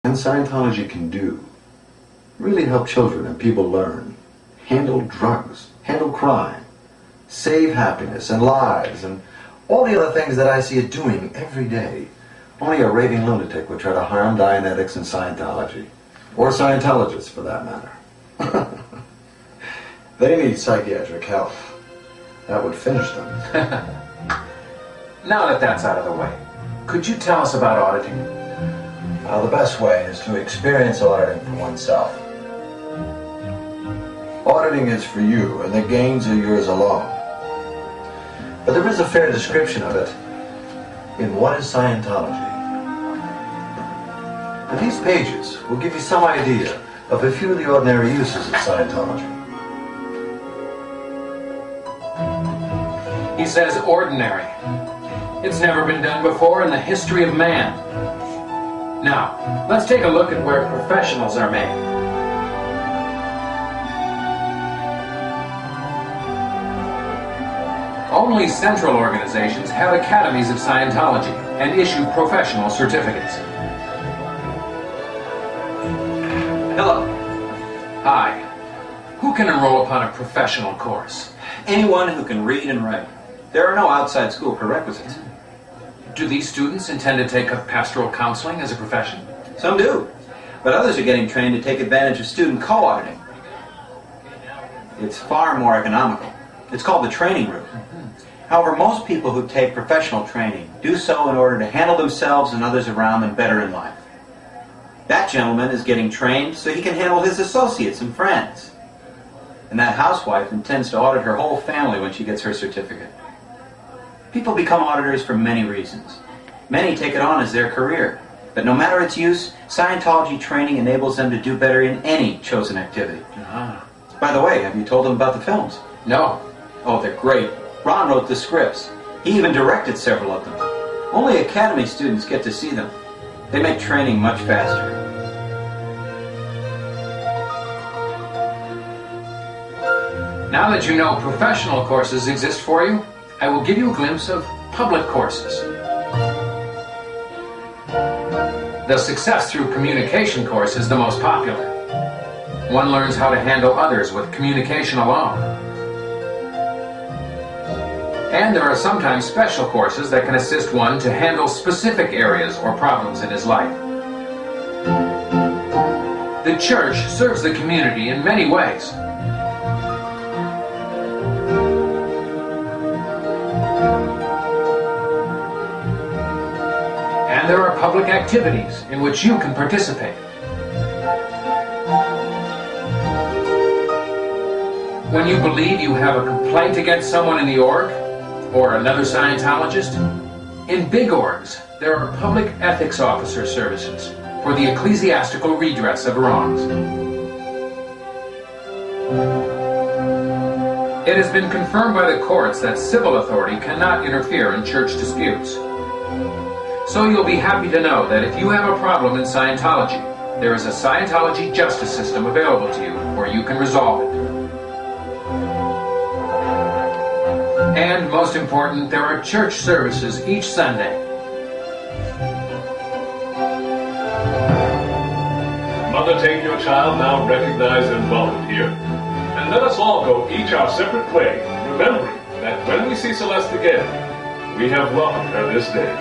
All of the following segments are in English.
And Scientology can do really help children and people learn, handle drugs, handle crime, save happiness and lives, and all the other things that I see it doing every day. Only a raving lunatic would try to harm Dianetics and Scientology, or Scientologists for that matter. They need psychiatric help. That would finish them. Now that that's out of the way, could you tell us about auditing? The best way is to experience auditing for oneself. Auditing is for you, and the gains are yours alone. But there is a fair description of it in What is Scientology? And these pages will give you some idea of a few of the ordinary uses of Scientology. He says ordinary. It's never been done before in the history of man. Now, let's take a look at where professionals are made. Only central organizations have academies of Scientology and issue professional certificates. Hello. Hi. Who can enroll upon a professional course? Anyone who can read and write. There are no outside school prerequisites. Do these students intend to take up pastoral counseling as a profession? Some do, but others are getting trained to take advantage of student co-auditing. It's far more economical. It's called the training route. However, most people who take professional training do so in order to handle themselves and others around them better in life. That gentleman is getting trained so he can handle his associates and friends. And that housewife intends to audit her whole family when she gets her certificate. People become auditors for many reasons. Many take it on as their career. But no matter its use, Scientology training enables them to do better in any chosen activity. By the way, have you told them about the films? No. Oh, they're great. Ron wrote the scripts. He even directed several of them. Only Academy students get to see them. They make training much faster. Now that you know professional courses exist for you, I will give you a glimpse of public courses. The Success Through Communication course is the most popular. One learns how to handle others with communication alone. And there are sometimes special courses that can assist one to handle specific areas or problems in his life. The church serves the community in many ways. And there are public activities in which you can participate. When you believe you have a complaint against someone in the org, or another Scientologist, in big orgs, there are public ethics officer services for the ecclesiastical redress of wrongs. It has been confirmed by the courts that civil authority cannot interfere in church disputes. So you'll be happy to know that if you have a problem in Scientology, there is a Scientology justice system available to you where you can resolve it. And most important, there are church services each Sunday. Mother, take your child, now recognize and volunteer. And let us all go each our separate way, remembering that when we see Celeste again, we have welcomed her this day.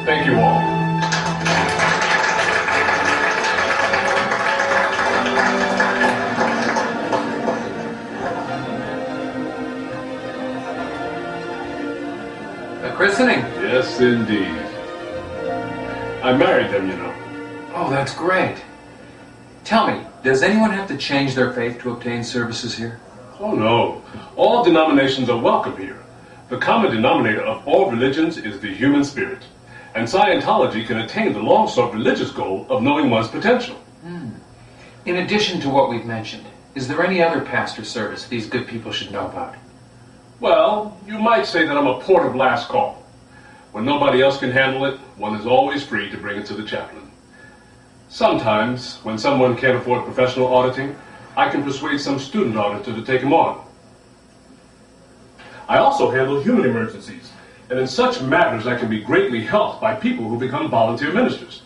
Thank you all. A christening? Yes, indeed. I married them, you know. Oh, that's great. Tell me, does anyone have to change their faith to obtain services here? Oh, no. All denominations are welcome here. The common denominator of all religions is the human spirit. And Scientology can attain the long-sought religious goal of knowing one's potential. In addition to what we've mentioned, is there any other pastor service these good people should know about? Well, you might say that I'm a port of last call. When nobody else can handle it, one is always free to bring it to the chaplain. Sometimes, when someone can't afford professional auditing, I can persuade some student auditor to take him on. I also handle human emergencies, and in such matters I can be greatly helped by people who become volunteer ministers.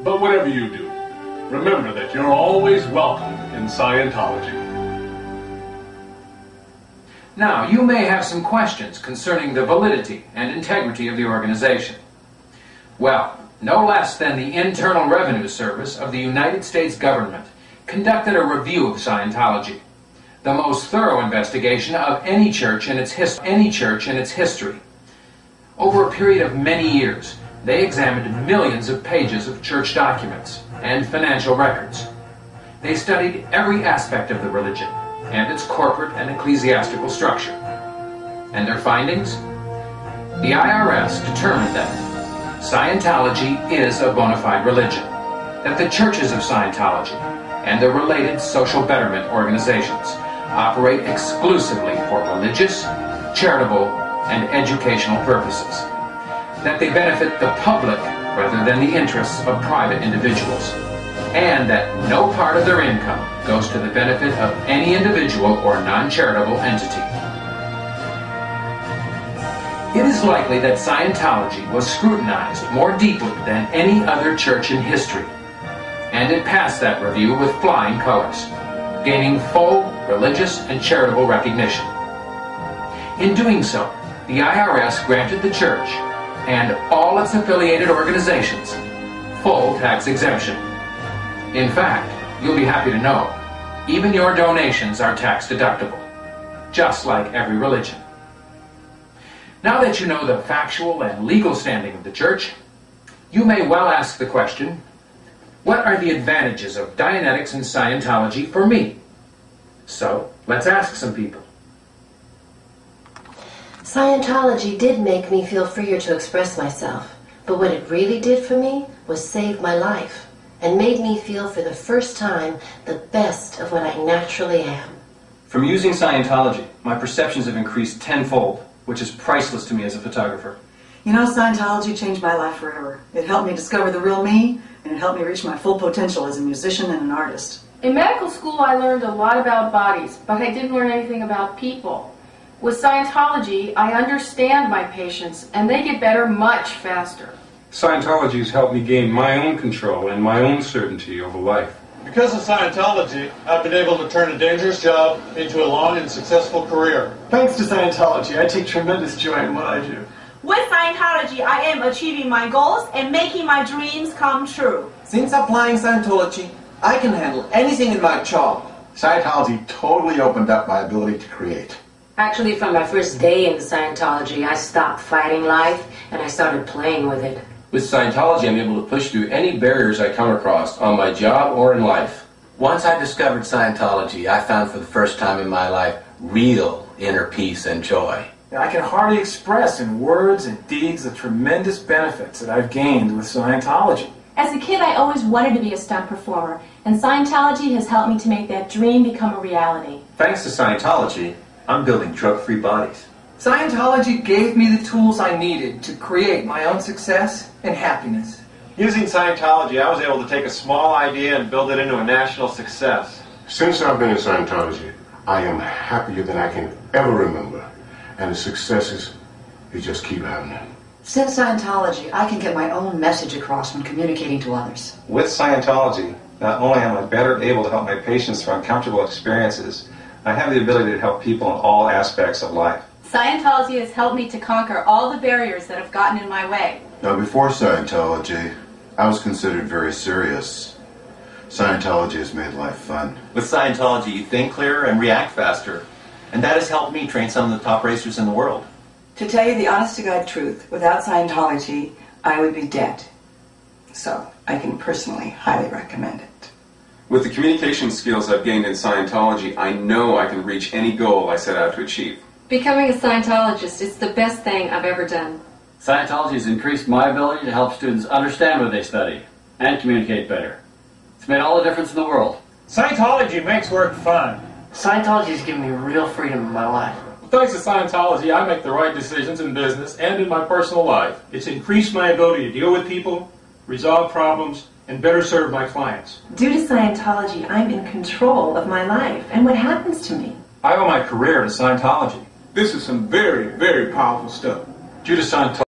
But whatever you do, remember that you're always welcome in Scientology. Now, you may have some questions concerning the validity and integrity of the organization. Well, no less than the Internal Revenue Service of the United States government conducted a review of Scientology, the most thorough investigation of any church in its history. Over a period of many years, they examined millions of pages of church documents and financial records. They studied every aspect of the religion and its corporate and ecclesiastical structure. And their findings? The IRS determined that Scientology is a bona fide religion, that the churches of Scientology and the related social betterment organizations operate exclusively for religious, charitable, and educational purposes, that they benefit the public rather than the interests of private individuals, and that no part of their income goes to the benefit of any individual or non-charitable entity. It is likely that Scientology was scrutinized more deeply than any other church in history, and it passed that review with flying colors, gaining full religious and charitable recognition. In doing so, the IRS granted the church and all its affiliated organizations full tax exemption. In fact, you'll be happy to know, even your donations are tax deductible, just like every religion. Now that you know the factual and legal standing of the church, you may well ask the question, what are the advantages of Dianetics and Scientology for me? So, let's ask some people. Scientology did make me feel freer to express myself, but what it really did for me was save my life and made me feel for the first time the best of what I naturally am. From using Scientology, my perceptions have increased tenfold, which is priceless to me as a photographer. You know, Scientology changed my life forever. It helped me discover the real me, and it helped me reach my full potential as a musician and an artist. In medical school, I learned a lot about bodies, but I didn't learn anything about people. With Scientology, I understand my patients, and they get better much faster. Scientology has helped me gain my own control and my own certainty over life. Because of Scientology, I've been able to turn a dangerous job into a long and successful career. Thanks to Scientology, I take tremendous joy in what I do. With Scientology, I am achieving my goals and making my dreams come true. Since applying Scientology, I can handle anything in my job. Scientology totally opened up my ability to create. Actually, from my first day in Scientology, I stopped fighting life and I started playing with it. With Scientology, I'm able to push through any barriers I come across on my job or in life. Once I discovered Scientology, I found for the first time in my life real inner peace and joy. I can hardly express in words and deeds the tremendous benefits that I've gained with Scientology. As a kid, I always wanted to be a stunt performer, and Scientology has helped me to make that dream become a reality. Thanks to Scientology, I'm building drug-free bodies. Scientology gave me the tools I needed to create my own success and happiness. Using Scientology, I was able to take a small idea and build it into a national success. Since I've been in Scientology, I am happier than I can ever remember. And the successes, they just keep happening. Since Scientology, I can get my own message across when communicating to others. With Scientology, not only am I better able to help my patients through uncomfortable experiences, I have the ability to help people in all aspects of life. Scientology has helped me to conquer all the barriers that have gotten in my way. Now, before Scientology, I was considered very serious. Scientology has made life fun. With Scientology, you think clearer and react faster. And that has helped me train some of the top racers in the world. To tell you the honest-to-God truth, without Scientology, I would be dead. So, I can personally highly recommend it. With the communication skills I've gained in Scientology, I know I can reach any goal I set out to achieve. Becoming a Scientologist is the best thing I've ever done. Scientology has increased my ability to help students understand what they study and communicate better. It's made all the difference in the world. Scientology makes work fun. Scientology has given me real freedom in my life. Thanks to Scientology, I make the right decisions in business and in my personal life. It's increased my ability to deal with people, resolve problems, and better serve my clients. Due to Scientology, I'm in control of my life and what happens to me. I owe my career to Scientology. This is some very, very powerful stuff. Due to Scientology,